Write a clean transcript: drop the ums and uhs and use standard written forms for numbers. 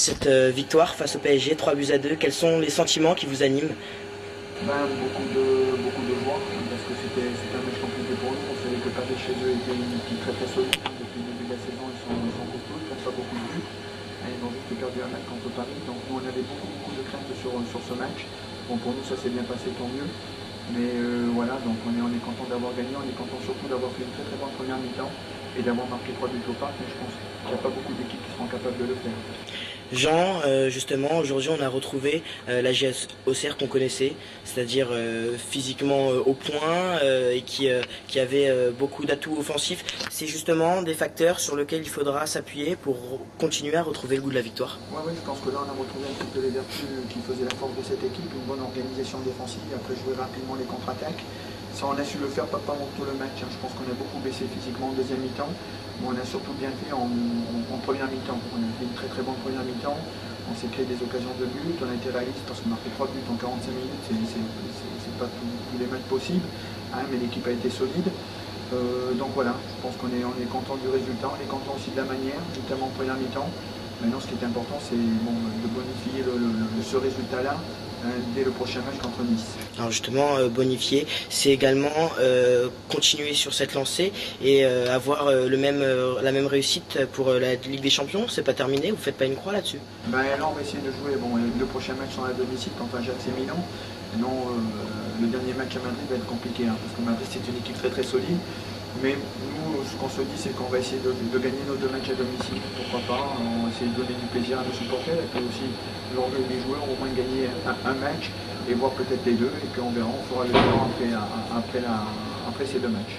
Cette victoire face au PSG, 3 buts à 2, quels sont les sentiments qui vous animent? Beaucoup de joie, parce que c'était un match compliqué pour nous. On savait que Paris chez eux était une équipe très solide. Depuis le début de la saison, ils sont costauds, ils ne prennent pas beaucoup de buts. Et ils ont juste perdu un match contre Paris. Donc nous, on avait beaucoup de craintes sur ce match. Bon, pour nous, ça s'est bien passé, tant mieux. Mais voilà, donc on est content d'avoir gagné. On est content surtout d'avoir fait une très bonne première mi-temps et d'avoir marqué 3 buts au parc. Mais je pense qu'il n'y a pas beaucoup d'équipes qui seront capables de le faire. Jean, justement, aujourd'hui on a retrouvé la GS Auxerre qu'on connaissait, c'est-à-dire physiquement au point et qui avait beaucoup d'atouts offensifs. C'est justement des facteurs sur lesquels il faudra s'appuyer pour continuer à retrouver le goût de la victoire. Oui, je pense que là on a retrouvé un petit peu les vertus qui faisaient la force de cette équipe, une bonne organisation défensive, après jouer rapidement les contre-attaques. Ça, on a su le faire pas pendant tout le match. Je pense qu'on a beaucoup baissé physiquement en deuxième mi-temps, mais on a surtout bien fait en première mi-temps. On a fait une très bonne première mi-temps. On s'est créé des occasions de but. On a été réaliste parce qu'on a fait 3 buts en 45 minutes. C'est pas tous les matchs possibles, hein, mais l'équipe a été solide. Donc voilà, je pense qu'on est content du résultat. On est content aussi de la manière, notamment en première mi-temps. Maintenant, ce qui est important, c'est de bonifier ce résultat-là dès le prochain match contre Nice. Alors justement, bonifier, c'est également continuer sur cette lancée et avoir la même réussite pour la Ligue des Champions. C'est pas terminé, vous faites pas une croix là-dessus? Là, on va essayer de jouer. Bon, le prochain match sont à domicile contre Ajax et Milan. Non, le dernier match à Madrid va être compliqué, hein, parce que Madrid, c'est une équipe très solide. Mais nous, ce qu'on se dit, c'est qu'on va essayer de gagner nos 2 matchs à domicile. Pourquoi pas? On va essayer de donner du plaisir à nos supporters et puis aussi l'orgueil des joueurs, au moins gagner un match et voir peut-être les deux. Et puis on verra, on fera le bilan après ces 2 matchs.